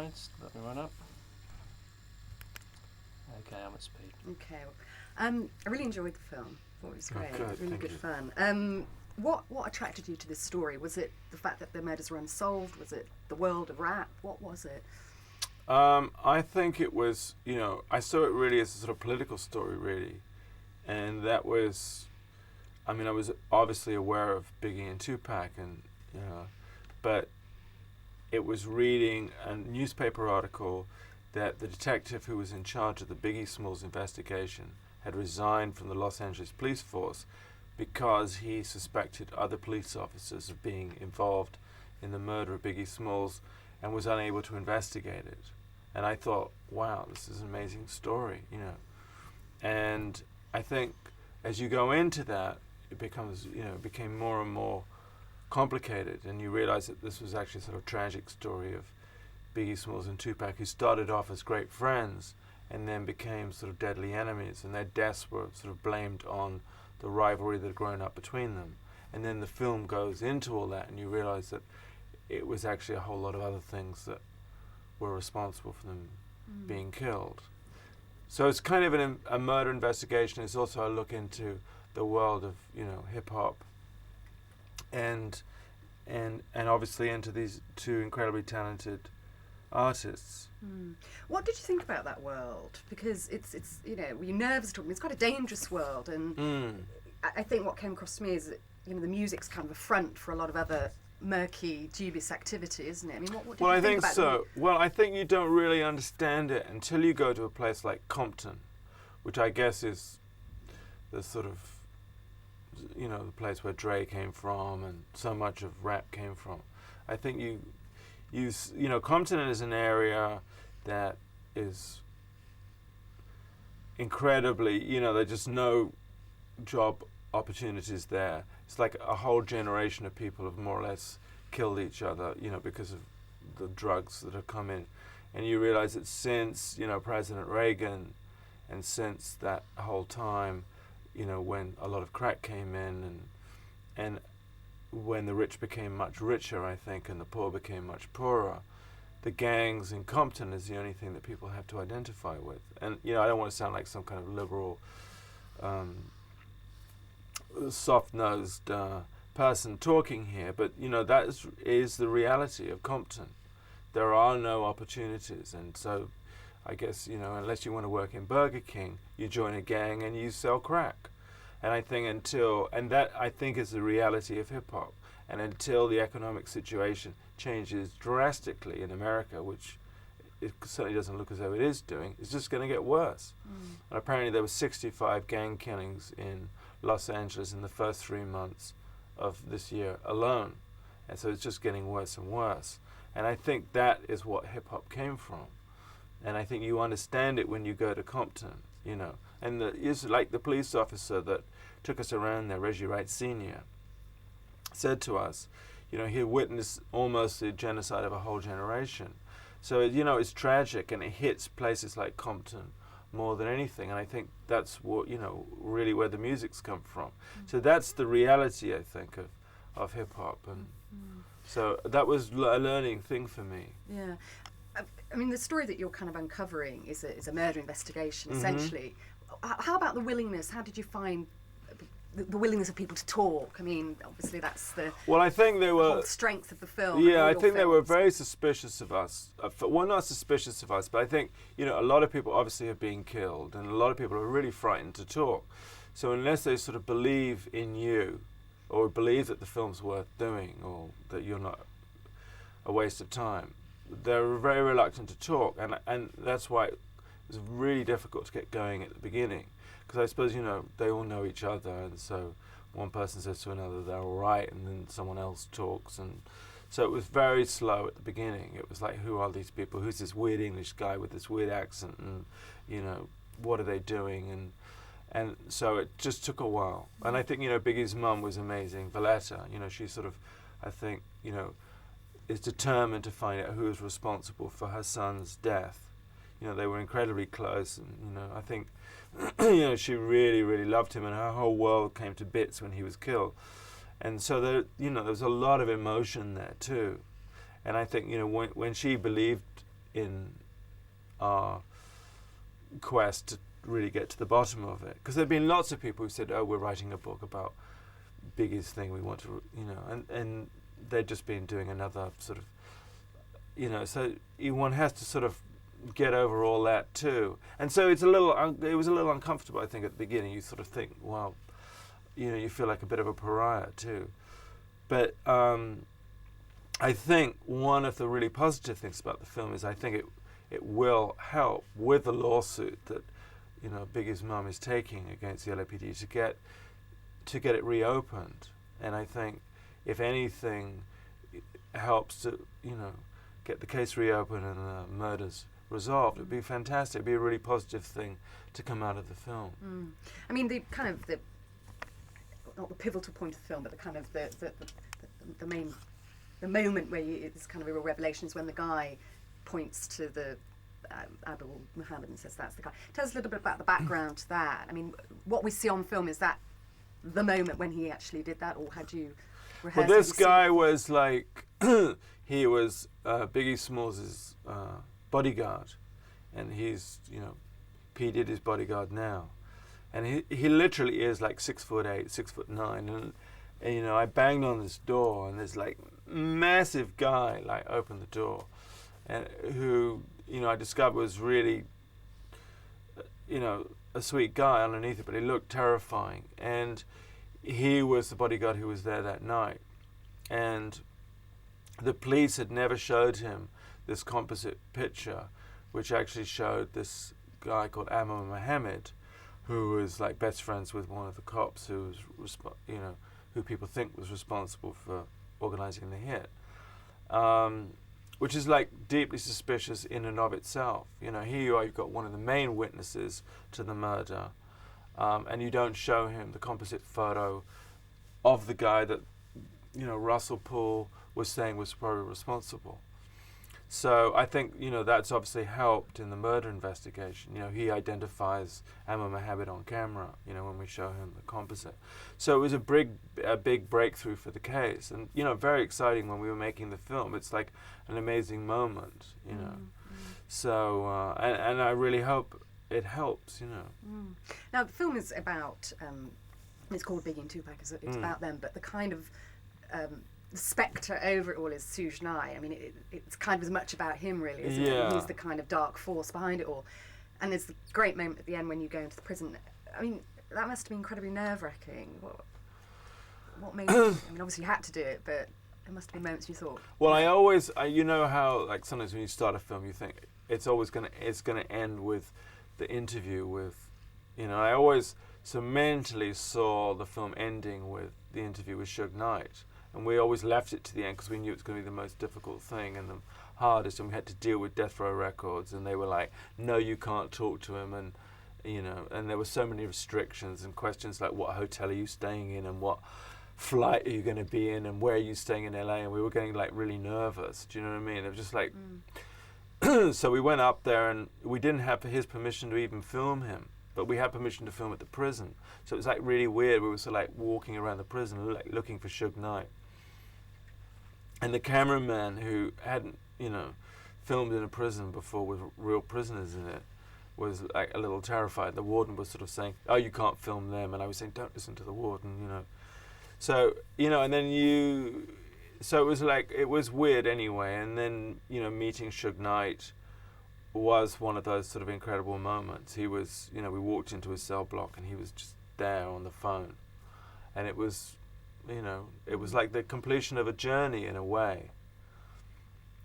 slides. Let me run up. Okay, I'm at speed. Okay. I really enjoyed the film. Thought it was great. Good, really good fun. What attracted you to this story? Was it the fact that the murders were unsolved? Was it the world of rap? What was it? I think it was, I saw it really as a sort of political story, really. And that was, I was obviously aware of Biggie and Tupac, but it was reading a newspaper article that the detective who was in charge of the Biggie Smalls investigation had resigned from the Los Angeles police force because he suspected other police officers of being involved in the murder of Biggie Smalls and was unable to investigate it. And I thought, wow, this is an amazing story, And I think as you go into that, it becomes, it became more and more complicated, and you realize that this was actually a sort of tragic story of Biggie Smalls and Tupac, who started off as great friends and then became sort of deadly enemies, and their deaths were sort of blamed on the rivalry that had grown up between them. And then the film goes into all that, and you realize that it was actually a whole lot of other things that were responsible for them being killed. So it's kind of a murder investigation. It's also a look into the world of hip hop, and obviously into these two incredibly talented artists. What did you think about that world? Because it's were you nervous talking? It's quite a dangerous world, and I think what came across to me is that the music's kind of a front for a lot of other murky, dubious activity, isn't it? I mean, what did you think about so. Well, I think you don't really understand it until you go to a place like Compton, which I guess is the sort of, the place where Dre came from and so much of rap came from. I think Compton is an area that is incredibly, there's just no job opportunities there. It's like a whole generation of people have more or less killed each other, because of the drugs that have come in. And you realize that since, President Reagan, and since that whole time, when a lot of crack came in, and when the rich became much richer, I think, and the poor became much poorer, the gangs in Compton is the only thing that people have to identify with. And, I don't want to sound like some kind of liberal, soft-nosed person talking here, but that is the reality of Compton. There are no opportunities, and so I guess unless you want to work in Burger King, you join a gang and you sell crack. And I think that I think is the reality of hip hop. And until the economic situation changes drastically in America, which it certainly doesn't look as though it is doing, it's just going to get worse. And apparently there were 65 gang killings in Los Angeles in the first 3 months of this year alone. And so it's just getting worse and worse. And I think that is what hip-hop came from. And I think you understand it when you go to Compton, And it's like the police officer that took us around there, Reggie Wright Sr., said to us, he witnessed almost the genocide of a whole generation. So, it's tragic, and it hits places like Compton more than anything. And I think that's what, really where the music's come from. So that's the reality, I think, of hip-hop. And so that was a learning thing for me. Yeah. I mean, the story that you're kind of uncovering is a murder investigation, essentially. How about the willingness? How did you find the willingness of people to talk? I mean, obviously that's the I think they were whole strength of the film. Yeah, I think they were very suspicious of us. Well, not suspicious of us, but I think a lot of people obviously are being killed, and a lot of people are really frightened to talk. So unless they sort of believe in you, or believe that the film's worth doing, or that you're not a waste of time, they're very reluctant to talk, and that's why it was really difficult to get going at the beginning. Because I suppose, they all know each other, and so one person says to another, they're all right, and then someone else talks. And so it was very slow at the beginning. It was like, who are these people? Who's this weird English guy with this weird accent? And, what are they doing? And so it just took a while. And I think, Biggie's mum was amazing, Valletta. She sort of, I think, is determined to find out who is responsible for her son's death. They were incredibly close, and, I think, she really, really loved him, and her whole world came to bits when he was killed. And so there, there was a lot of emotion there too. And I think, when she believed in our quest to really get to the bottom of it. Because there have been lots of people who said, oh, we're writing a book about Biggie's thing, we want to, and they've just been doing another sort of, so one has to sort of get over all that too. And so it was a little uncomfortable, I think, at the beginning. You sort of think, well, you feel like a bit of a pariah too. But I think one of the really positive things about the film is I think it will help with the lawsuit that Biggie's mum is taking against the LAPD to get it reopened. And I think if anything it helps to get the case reopened and the murders resolved, it'd be fantastic. It'd be a really positive thing to come out of the film. I mean, the kind of not the pivotal point of the film, but the kind of the main moment where it's kind of a real revelation is when the guy points to the Abu Muhammad and says that's the guy. Tell us a little bit about the background to that. I mean, what we see on film, is that the moment when he actually did that, or had you rehearsed? Well, this guy was like, he was Biggie Smalls' bodyguard, and he's, P. Diddy's bodyguard now. And he literally is like 6'8", 6'9", and I banged on this door, and this like massive guy like opened the door, and who I discovered was really a sweet guy underneath it, but he looked terrifying. And he was the bodyguard who was there that night, and the police had never showed him this composite picture, which actually showed this guy called Abu Muhammad, who was like best friends with one of the cops who was who people think was responsible for organizing the hit, which is like deeply suspicious in and of itself. Here you are, you've got one of the main witnesses to the murder, and you don't show him the composite photo of the guy that Russell Poole was saying was probably responsible. So I think that's obviously helped in the murder investigation. He identifies Abu Muhammad on camera. When we show him the composite. So it was a big breakthrough for the case, and very exciting when we were making the film. It's like an amazing moment. So and I really hope it helps. Now the film is about. It's called Biggie and Tupac. It's about them, but the kind of the spectre over it all is Suge Knight. I mean, it's kind of as much about him, really, isn't it? He's the kind of dark force behind it all. And there's the great moment at the end when you go into the prison. I mean, that must have been incredibly nerve-wracking. What made you? I mean, obviously you had to do it, but there must have been moments you thought. Well, I always, how like sometimes when you start a film, you think it's gonna end with the interview with, I always mentally saw the film ending with the interview with Suge Knight. And we always left it to the end because we knew it was going to be the most difficult thing and the hardest, and we had to deal with Death Row Records, and they were like, no, you can't talk to him, and and there were so many restrictions and questions like, what hotel are you staying in, and what flight are you going to be in, and where are you staying in LA, and we were getting like really nervous. Do you know what I mean? It was just like, so we went up there, and we didn't have his permission to even film him, but we had permission to film at the prison. So it was like really weird. We were sort of like walking around the prison, like looking for Suge Knight. And the cameraman, who hadn't, filmed in a prison before with real prisoners in it, was like a little terrified. The warden was sort of saying, oh, you can't film them. And I was saying, don't listen to the warden, So, and then so it was like, it was weird anyway. And then, meeting Suge Knight was one of those sort of incredible moments. He was, we walked into his cell block and he was just there on the phone. And it was, it was like the completion of a journey in a way.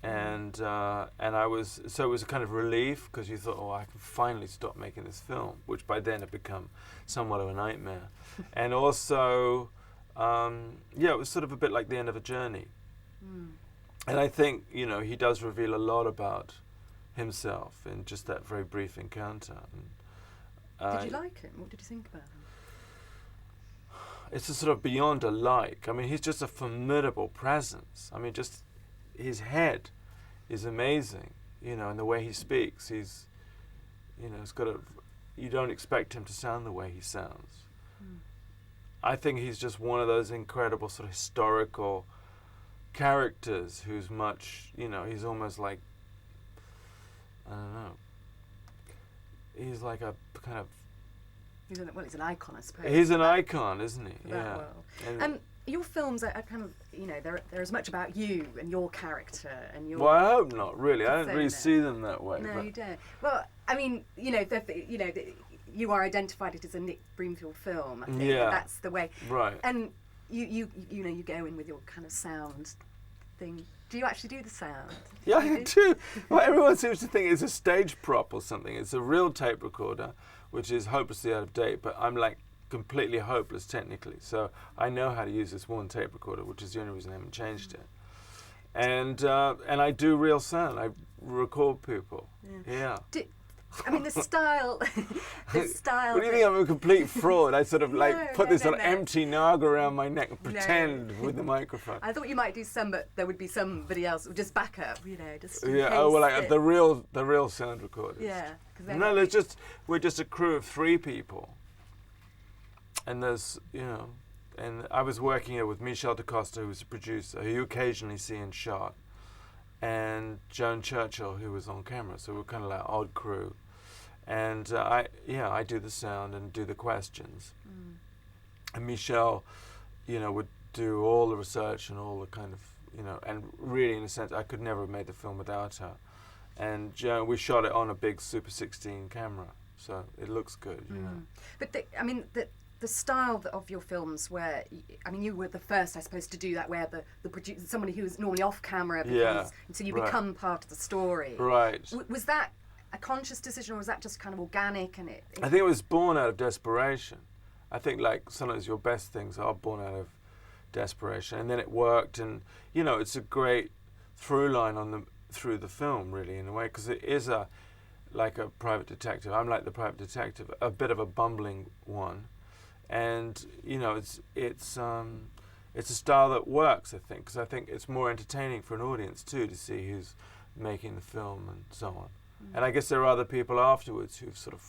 And I was, so it was a kind of relief, because you thought, oh, I can finally stop making this film, which by then had become somewhat of a nightmare. And also, it was sort of a bit like the end of a journey. And I think, he does reveal a lot about himself in just that very brief encounter. Did you like him? What did you think about him? It's a sort of beyond a like. I mean, he's just a formidable presence. I mean, just his head is amazing, and the way he speaks. He's, it's got a, you don't expect him to sound the way he sounds. I think he's just one of those incredible sort of historical characters who's much, he's almost like, he's like a kind of. He's an icon, I suppose. He's an icon, isn't he? For that world. And your films are kind of, they're as much about you and your character and your. Well, I hope not. Really, I don't really see them that way. No, you don't. Well, I mean, you are identified as a Nick Broomfield film. I think that's the way. Right. And you go in with your kind of sound thing. Do you actually do the sound? Yeah, I do. Well, everyone seems to think it's a stage prop or something. It's a real tape recorder, which is hopelessly out of date, but I'm like completely hopeless technically. So I know how to use this one tape recorder, which is the only reason I haven't changed it. And I do real sound. I record people. Yeah. I mean, the style. What do you think? I'm a complete fraud. I sort of put this empty naga around my neck and pretend with the microphone. I thought you might do some, but there would be somebody else just back up, just. The real sound recorders. Yeah. No, we're just a crew of 3 people, and there's and I was working here with Michel DaCosta, who's a producer, who you occasionally see in shot, and Joan Churchill, who was on camera. So we're kind of like odd crew. And I do the sound and do the questions. And Michelle, would do all the research and all the kind of, and really in a sense, I could never have made the film without her. And we shot it on a big Super 16 camera, so it looks good, But the style of your films, where you were the first, I suppose, to do that, where the producer, somebody who's normally off camera, until you become part of the story. Right. Was that a conscious decision, or was that just kind of organic? And I think it was born out of desperation. I think sometimes your best things are born out of desperation, and then it worked, and it's a great through line through the film, really, in a way, because it is like a private detective. I'm like the private detective, a bit of a bumbling one, and it's a style that works, I think, because I think it's more entertaining for an audience too to see who's making the film and so on. And I guess there are other people afterwards who've sort of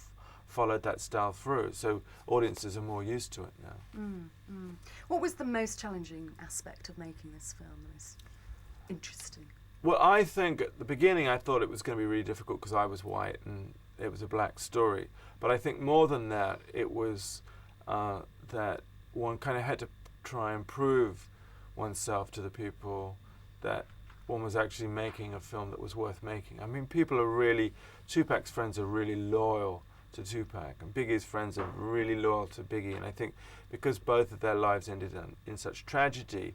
followed that style through, so audiences are more used to it now. What was the most challenging aspect of making this film? The most interesting? Well, I think at the beginning I thought it was going to be really difficult because I was white and it was a black story. But I think more than that, it was that one kind of had to try and prove oneself to the people that one was actually making a film that was worth making. I mean, Tupac's friends are really loyal to Tupac, and Biggie's friends are really loyal to Biggie. And I think because both of their lives ended in such tragedy,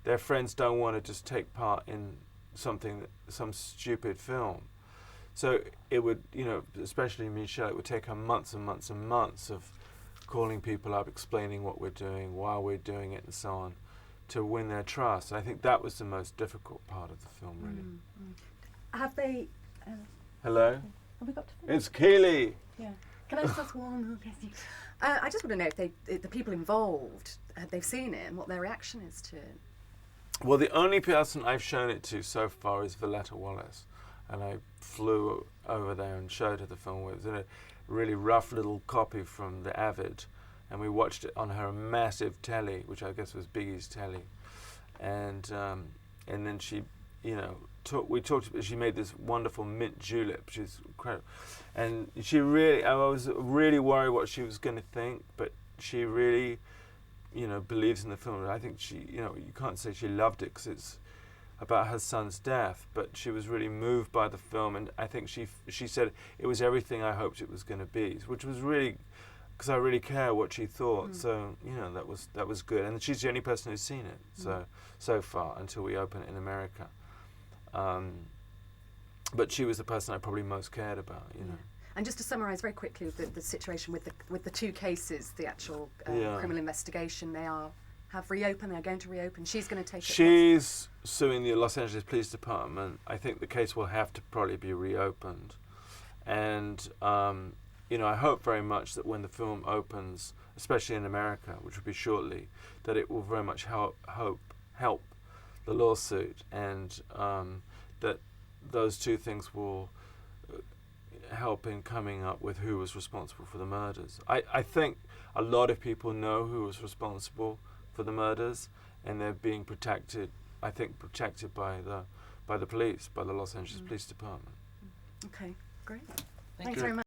their friends don't want to just take part in some stupid film. So it would, especially Michelle, it would take her months and months and months of calling people up, explaining what we're doing, why we're doing it, and so on, to win their trust. I think that was the most difficult part of the film, really. Have they... Hello? Have we got to finish? It's Keely! Yeah. Can I just ask one more question? I just want to know if the people involved, they've seen it and what their reaction is to it. Well, the only person I've shown it to so far is Valletta Wallace. And I flew over there and showed her the film. It was in a really rough little copy from the Avid. And we watched it on her massive telly, which I guess was Biggie's telly. And then she, she made this wonderful mint julep, which is incredible. And I was really worried what she was going to think, but she really, believes in the film. I think she, you can't say she loved it because it's about her son's death, but she was really moved by the film, and I think she said it was everything I hoped it was going to be, which was really, because I really care what she thought. So that was good, and she's the only person who's seen it so far until we open it in America. But she was the person I probably most cared about, And just to summarise very quickly the situation with the 2 cases, the actual criminal investigation, have reopened. They're going to reopen. She's going to take it. She's suing the Los Angeles Police Department. I think the case will have to probably be reopened, and I hope very much that when the film opens, especially in America, which will be shortly, that it will very much help the lawsuit, and that those 2 things will help in coming up with who was responsible for the murders. I think a lot of people know who was responsible for the murders, and they're being protected by the police, by the Los Angeles Police Department. Okay, great. Thank Thanks you. very much.